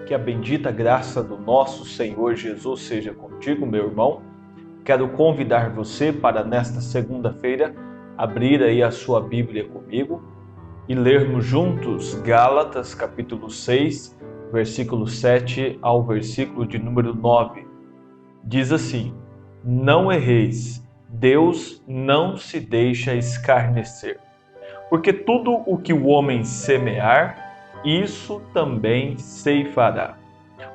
Que a bendita graça do nosso Senhor Jesus seja contigo, meu irmão. Quero convidar você para nesta segunda-feira abrir aí a sua Bíblia comigo e lermos juntos Gálatas capítulo 6, versículo 7 ao versículo de número 9. Diz assim: não erreis, Deus não se deixa escarnecer, porque tudo o que o homem semear, isso também ceifará.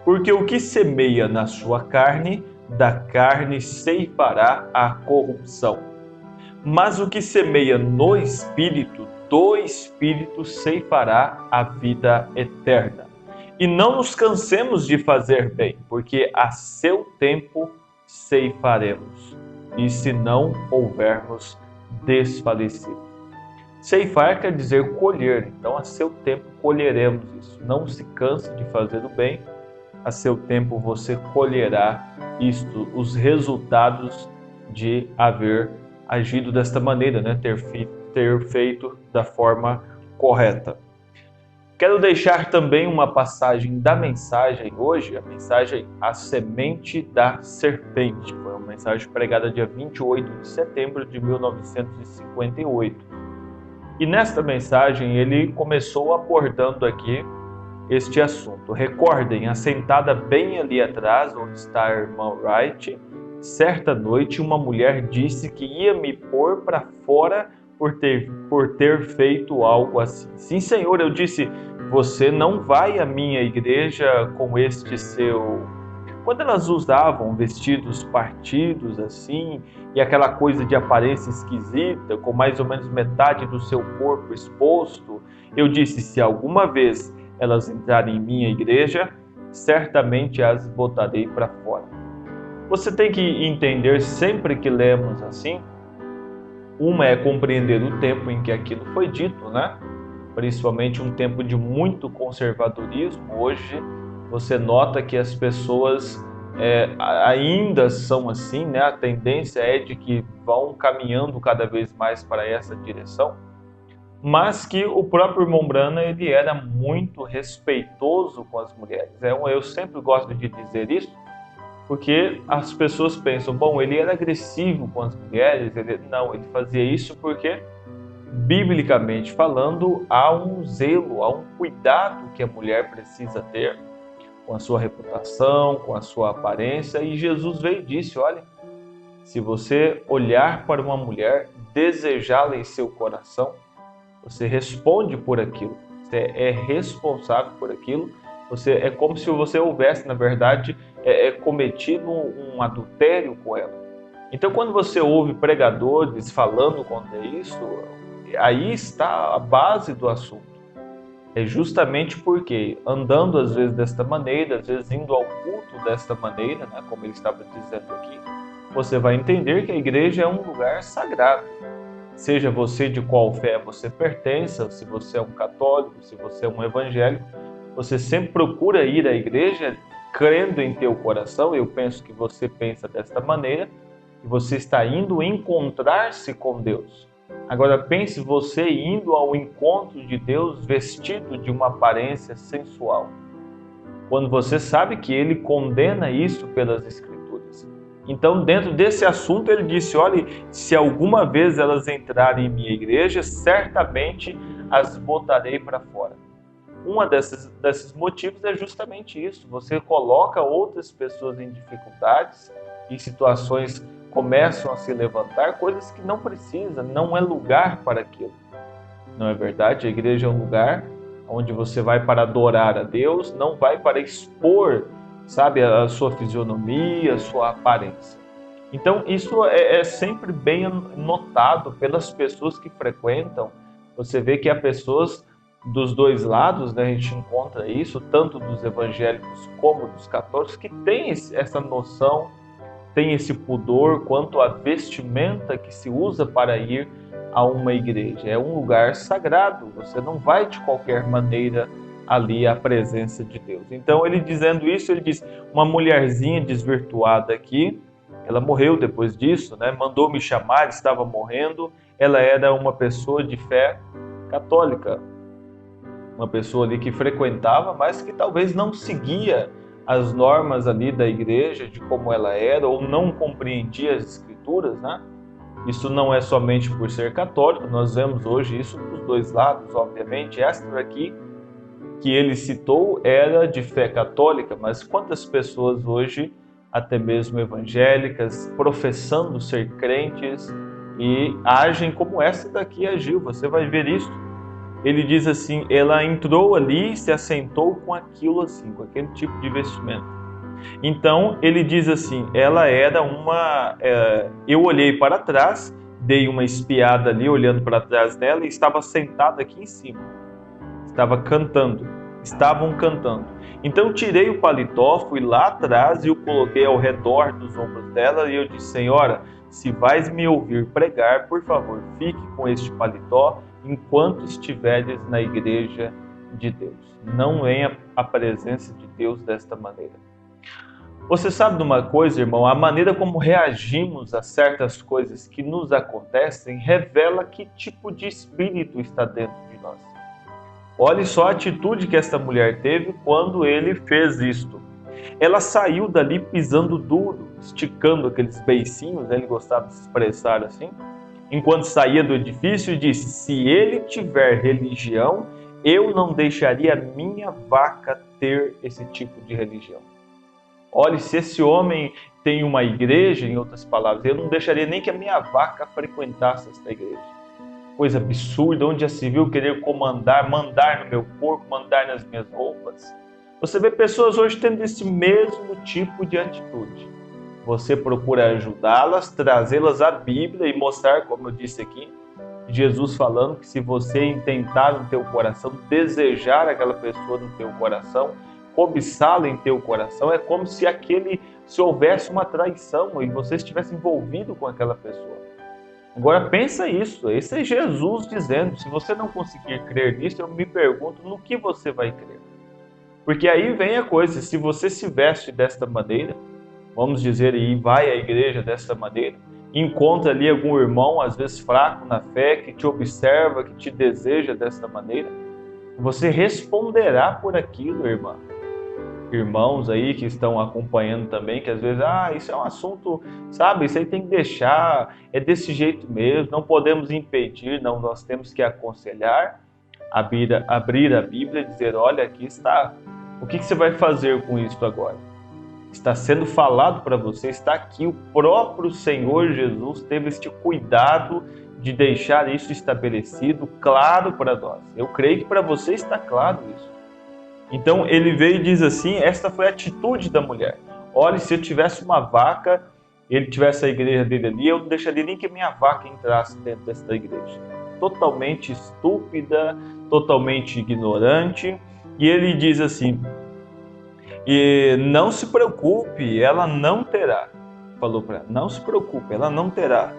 Porque o que semeia na sua carne, da carne ceifará a corrupção. Mas o que semeia no Espírito, do Espírito ceifará a vida eterna. E não nos cansemos de fazer bem, porque a seu tempo ceifaremos, e se não houvermos desfalecido. Ceifar quer dizer colher, então a seu tempo colheremos isso. Não se canse de fazer o bem, a seu tempo você colherá isto, os resultados de haver agido desta maneira, né? ter feito da forma correta. Quero deixar também uma passagem da mensagem hoje, a mensagem A Semente da Serpente. Foi uma mensagem pregada dia 28 de setembro de 1958. E nesta mensagem ele começou abordando aqui este assunto. Recordem, assentada bem ali atrás, onde está a irmã Wright, certa noite uma mulher disse que ia me pôr para fora por ter feito algo assim. Sim, Senhor, eu disse, você não vai à minha igreja com este seu... Quando elas usavam vestidos partidos assim, e aquela coisa de aparência esquisita, com mais ou menos metade do seu corpo exposto, eu disse, se alguma vez elas entrarem em minha igreja, certamente as botarei para fora. Você tem que entender sempre que lemos assim, uma é compreender o tempo em que aquilo foi dito, né? Principalmente um tempo de muito conservadorismo. Hoje você nota que as pessoas ainda são assim, né? A tendência é de que vão caminhando cada vez mais para essa direção, mas que o próprio irmão Branham ele era muito respeitoso com as mulheres. Eu sempre gosto de dizer isso, porque as pessoas pensam, bom, ele era agressivo com as mulheres. Não, ele fazia isso porque, biblicamente falando, há um zelo, há um cuidado que a mulher precisa ter com a sua reputação, com a sua aparência, e Jesus veio e disse, olha, se você olhar para uma mulher, desejá-la em seu coração, você responde por aquilo, você é responsável por aquilo, é como se você houvesse, na verdade, cometido um adultério com ela. Então, quando você ouve pregadores falando contra isso, aí está a base do assunto. É justamente porque, andando às vezes desta maneira, às vezes indo ao culto desta maneira, né, como ele estava dizendo aqui, você vai entender que a igreja é um lugar sagrado. Seja você de qual fé você pertença, se você é um católico, se você é um evangélico, você sempre procura ir à igreja crendo em teu coração. Eu penso que você pensa desta maneira, que você está indo encontrar-se com Deus. Agora pense você indo ao encontro de Deus vestido de uma aparência sensual, quando você sabe que ele condena isso pelas Escrituras. Então, dentro desse assunto, ele disse, olha, se alguma vez elas entrarem em minha igreja, certamente as botarei para fora. Um desses motivos é justamente isso. Você coloca outras pessoas em dificuldades, em situações começam a se levantar, coisas que não precisa, não é lugar para aquilo. Não é verdade? A igreja é um lugar onde você vai para adorar a Deus, não vai para expor, sabe, a sua fisionomia, a sua aparência. Então, isso é sempre bem notado pelas pessoas que frequentam. Você vê que há pessoas dos dois lados, né? A gente encontra isso, tanto dos evangélicos como dos católicos, que têm essa noção, tem esse pudor quanto à vestimenta que se usa para ir a uma igreja. É um lugar sagrado, você não vai de qualquer maneira ali à presença de Deus. Então, ele dizendo isso, ele diz, uma mulherzinha desvirtuada aqui, ela morreu depois disso, né? Mandou me chamar, estava morrendo, ela era uma pessoa de fé católica. uma pessoa ali que frequentava, mas que talvez não seguia as normas ali da igreja, de como ela era, ou não compreendia as escrituras, né? Isso não é somente por ser católico, nós vemos hoje isso dos dois lados, obviamente. Esta aqui que ele citou era de fé católica, mas quantas pessoas hoje, até mesmo evangélicas, professando ser crentes e agem como essa daqui agiu? Você vai ver isso. Ele diz assim, ela entrou ali e se assentou com aquilo assim, com aquele tipo de vestimento. Então, ele diz assim, ela era uma... eu olhei para trás, dei uma espiada ali, olhando para trás dela, e estava sentada aqui em cima. Estavam cantando. Então, tirei o paletó, fui lá atrás e o coloquei ao redor dos ombros dela, e eu disse, Senhora, se vais me ouvir pregar, por favor, fique com este paletó enquanto estiveres na igreja de Deus. Não venha a presença de Deus desta maneira. Você sabe de uma coisa, irmão? A maneira como reagimos a certas coisas que nos acontecem revela que tipo de espírito está dentro de nós. Olhe só a atitude que esta mulher teve quando ele fez isto. Ela saiu dali pisando duro, esticando aqueles beicinhos, ele gostava de se expressar assim, enquanto saía do edifício, disse, se ele tiver religião, eu não deixaria a minha vaca ter esse tipo de religião. Olhe, se esse homem tem uma igreja, em outras palavras, eu não deixaria nem que a minha vaca frequentasse esta igreja. Coisa absurda, onde já se viu querer comandar, mandar no meu corpo, mandar nas minhas roupas. Você vê pessoas hoje tendo esse mesmo tipo de atitude. Você procura ajudá-las, trazê-las à Bíblia e mostrar, como eu disse aqui, Jesus falando que se você intentar no teu coração, desejar aquela pessoa no teu coração, cobiçá-la em teu coração, é como se houvesse uma traição e você estivesse envolvido com aquela pessoa. Agora pensa isso, esse é Jesus dizendo, se você não conseguir crer nisso, eu me pergunto no que você vai crer. Porque aí vem a coisa, se você se veste desta maneira, vamos dizer, e vai à igreja desta maneira, encontra ali algum irmão, às vezes fraco na fé, que te observa, que te deseja desta maneira, você responderá por aquilo, irmã. Irmãos aí que estão acompanhando também, que às vezes, isso é um assunto, sabe, isso aí tem que deixar, é desse jeito mesmo, não podemos impedir, não, nós temos que aconselhar, abrir a Bíblia e dizer, olha, aqui está, o que você vai fazer com isso agora? Está sendo falado para você, está aqui, o próprio Senhor Jesus teve este cuidado de deixar isso estabelecido, claro para nós. Eu creio que para você está claro isso. Então ele veio e diz assim, esta foi a atitude da mulher. Olha, se eu tivesse uma vaca, ele tivesse a igreja dele ali, eu não deixaria nem que minha vaca entrasse dentro desta igreja. Totalmente estúpida, totalmente ignorante. E ele diz assim, e não se preocupe, ela não terá. Falou para ela, não se preocupe, ela não terá.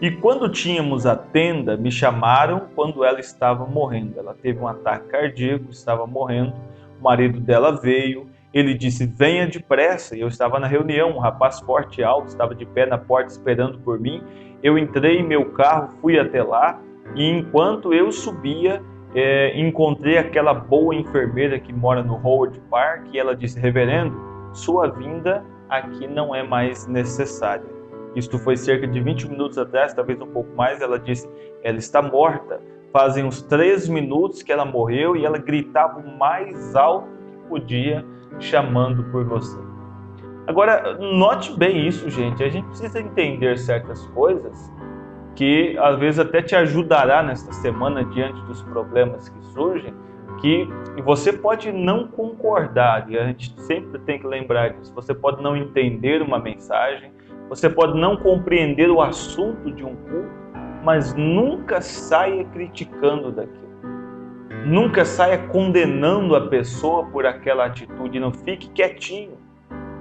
E quando tínhamos a tenda, me chamaram quando ela estava morrendo. Ela teve um ataque cardíaco, estava morrendo. O marido dela veio, ele disse, venha depressa. E eu estava na reunião, um rapaz forte e alto, estava de pé na porta esperando por mim. Eu entrei em meu carro, fui até lá, e enquanto eu subia, encontrei aquela boa enfermeira que mora no Howard Park, e ela disse, reverendo, sua vinda aqui não é mais necessária. Isto foi cerca de 20 minutos atrás, talvez um pouco mais. Ela disse, ela está morta. Fazem uns 3 minutos que ela morreu e ela gritava o mais alto que podia, chamando por você. Agora, note bem isso, gente. A gente precisa entender certas coisas que às vezes até te ajudará nesta semana diante dos problemas que surgem, que você pode não concordar, e a gente sempre tem que lembrar disso. Você pode não entender uma mensagem, você pode não compreender o assunto de um culto, mas nunca saia criticando daquilo. Nunca saia condenando a pessoa por aquela atitude, não fique quietinho.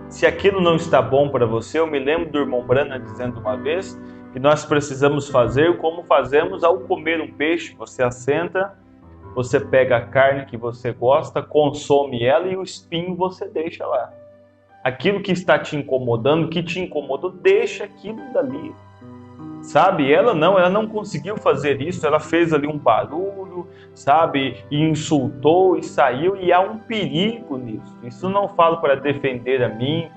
Se aquilo não está bom para você, eu me lembro do irmão Branham dizendo uma vez que nós precisamos fazer como fazemos ao comer um peixe. Você assenta, você pega a carne que você gosta, consome ela e o espinho você deixa lá. Aquilo que está te incomodando, que te incomodou, deixa aquilo dali. sabe? Ela não conseguiu fazer isso, ela fez ali um barulho, sabe? E insultou e saiu, e há um perigo nisso. Isso não falo para defender a mim,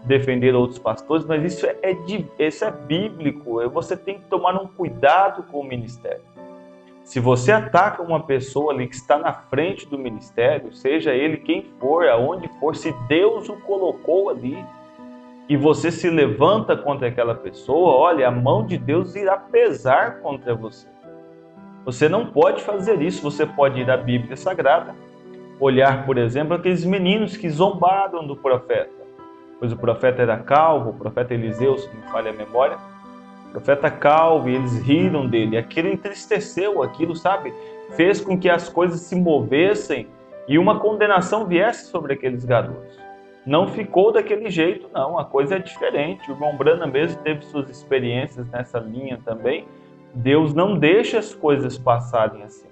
defender outros pastores, mas isso é bíblico. Você tem que tomar um cuidado com o ministério. Se você ataca uma pessoa ali que está na frente do ministério, seja ele quem for, aonde for, se Deus o colocou ali, e você se levanta contra aquela pessoa, olha, a mão de Deus irá pesar contra você. Você não pode fazer isso. Você pode ir à Bíblia Sagrada, olhar, por exemplo, aqueles meninos que zombaram do profeta, pois o profeta era calvo, o profeta Eliseu, se não me falha a memória, o profeta calvo, e eles riram dele. Aquilo entristeceu, aquilo, sabe, fez com que as coisas se movessem e uma condenação viesse sobre aqueles garotos. Não ficou daquele jeito, não, a coisa é diferente. O irmão Branham mesmo teve suas experiências nessa linha também. Deus não deixa as coisas passarem assim.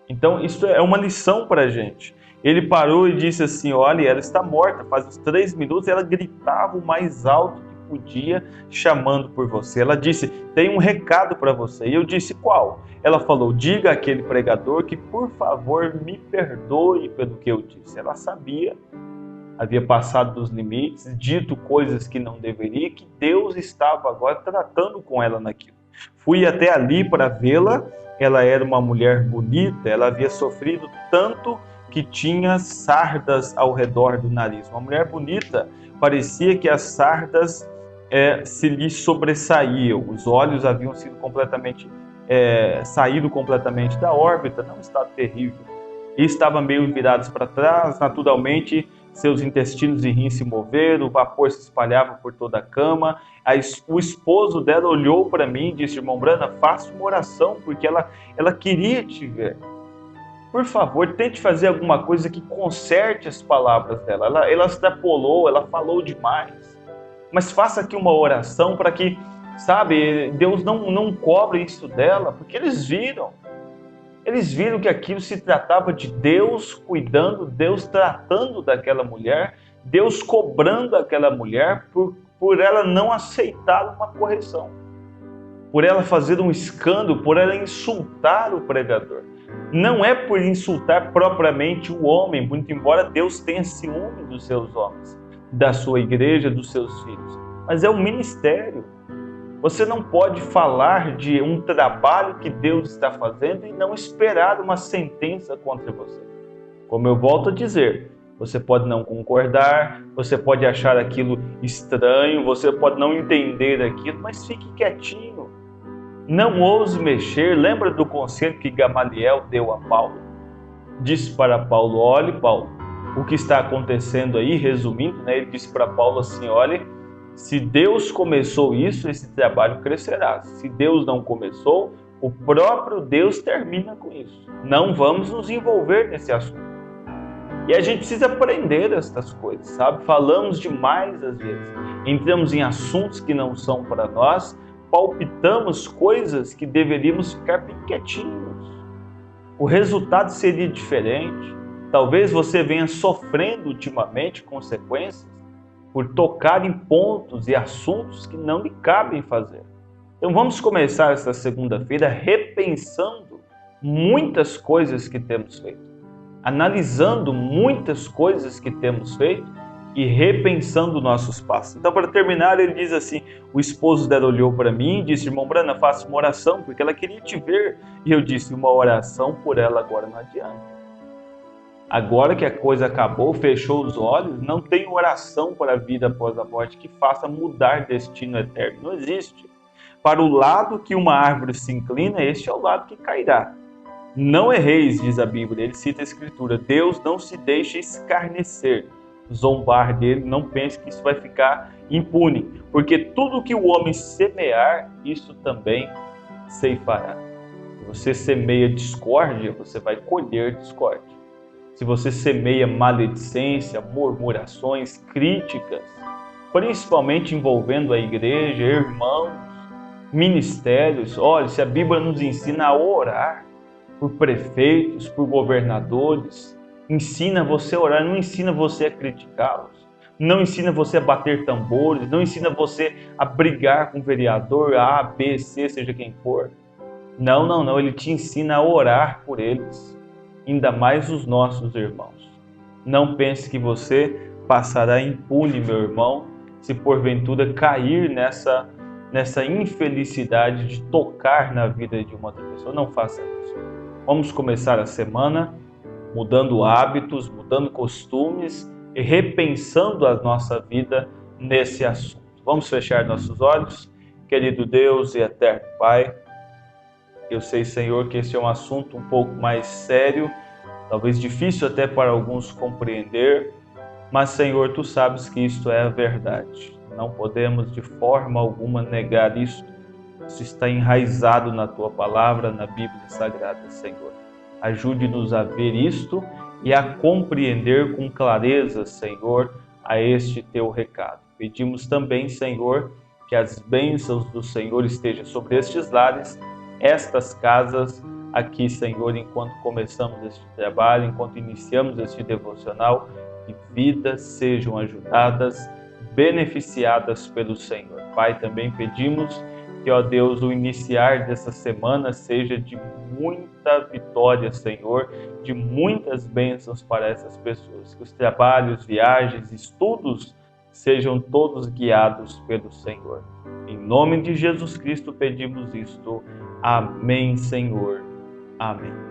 Então isso é uma lição para a gente. Ele parou e disse assim, olha, ela está morta. Faz uns 3 minutos ela gritava o mais alto que podia, chamando por você. Ela disse, tem um recado para você. E eu disse, qual? Ela falou, diga àquele pregador que por favor me perdoe pelo que eu disse. Ela sabia, havia passado dos limites, dito coisas que não deveria, que Deus estava agora tratando com ela naquilo. Fui até ali para vê-la. Ela era uma mulher bonita, ela havia sofrido tanto que tinha sardas ao redor do nariz. Uma mulher bonita, parecia que as sardas se lhe sobressaíam. Os olhos haviam sido saído completamente da órbita, num estado terrível. E estavam meio virados para trás, naturalmente seus intestinos e rins se moveram, o vapor se espalhava por toda a cama. O esposo dela olhou para mim e disse, irmão Branham, faça uma oração, porque ela queria te ver. Por favor, tente fazer alguma coisa que conserte as palavras dela. Ela extrapolou, ela falou demais. Mas faça aqui uma oração para que, sabe, Deus não cobre isso dela, porque eles viram que aquilo se tratava de Deus cuidando, Deus tratando daquela mulher, Deus cobrando aquela mulher por ela não aceitar uma correção, por ela fazer um escândalo, por ela insultar o pregador. Não é por insultar propriamente o homem, muito embora Deus tenha ciúme dos seus homens, da sua igreja, dos seus filhos, mas é um ministério. Você não pode falar de um trabalho que Deus está fazendo e não esperar uma sentença contra você. Como eu volto a dizer, você pode não concordar, você pode achar aquilo estranho, você pode não entender aquilo, mas fique quietinho. Não ouse mexer. Lembra do conselho que Gamaliel deu a Paulo? Disse para Paulo, olhe Paulo, o que está acontecendo aí, resumindo, ele disse para Paulo assim, olhe, se Deus começou isso, esse trabalho crescerá. Se Deus não começou, o próprio Deus termina com isso. Não vamos nos envolver nesse assunto. E a gente precisa aprender estas coisas, sabe? Falamos demais às vezes. Entramos em assuntos que não são para nós, palpitamos coisas que deveríamos ficar bem quietinhos. O resultado seria diferente. Talvez você venha sofrendo ultimamente consequências por tocar em pontos e assuntos que não lhe cabem fazer. Então vamos começar esta segunda-feira repensando muitas coisas que temos feito, analisando muitas coisas que temos feito e repensando nossos passos. Então, para terminar, ele diz assim, o esposo dela olhou para mim e disse, irmão Branham, faça uma oração, porque ela queria te ver. E eu disse, uma oração por ela agora não adianta. Agora que a coisa acabou, fechou os olhos, não tem oração para a vida após a morte que faça mudar destino eterno. Não existe. Para o lado que uma árvore se inclina, este é o lado que cairá. Não erreis, diz a Bíblia, ele cita a Escritura. Deus não se deixa escarnecer, zombar dele, não pense que isso vai ficar impune. Porque tudo que o homem semear, isso também ceifará. Se você semeia discórdia, você vai colher discórdia. Se você semeia maledicência, murmurações, críticas, principalmente envolvendo a igreja, irmãos, ministérios, olha, se a Bíblia nos ensina a orar por prefeitos, por governadores, ensina você a orar, não ensina você a criticá-los, não ensina você a bater tambores, não ensina você a brigar com o vereador A, B, C, seja quem for. Não, não, não. Ele te ensina a orar por eles, ainda mais os nossos irmãos. Não pense que você passará impune, meu irmão, se porventura cair nessa infelicidade de tocar na vida de uma outra pessoa. Não faça isso. Vamos começar a semana mudando hábitos, mudando costumes e repensando a nossa vida nesse assunto. Vamos fechar nossos olhos? Querido Deus e eterno Pai, eu sei, Senhor, que esse é um assunto um pouco mais sério, talvez difícil até para alguns compreender, mas, Senhor, Tu sabes que isto é a verdade. Não podemos de forma alguma negar isto. Isso está enraizado na Tua palavra, na Bíblia Sagrada, Senhor. Ajude-nos a ver isto e a compreender com clareza, Senhor, a este Teu recado. Pedimos também, Senhor, que as bênçãos do Senhor estejam sobre estes lares, estas casas aqui, Senhor, enquanto começamos este trabalho, enquanto iniciamos este devocional, que vidas sejam ajudadas, beneficiadas pelo Senhor. Pai, também pedimos que, ó Deus, o iniciar dessa semana seja de muita vitória, Senhor, de muitas bênçãos para essas pessoas. Que os trabalhos, viagens, estudos sejam todos guiados pelo Senhor. Em nome de Jesus Cristo pedimos isto. Amém, Senhor. Amém.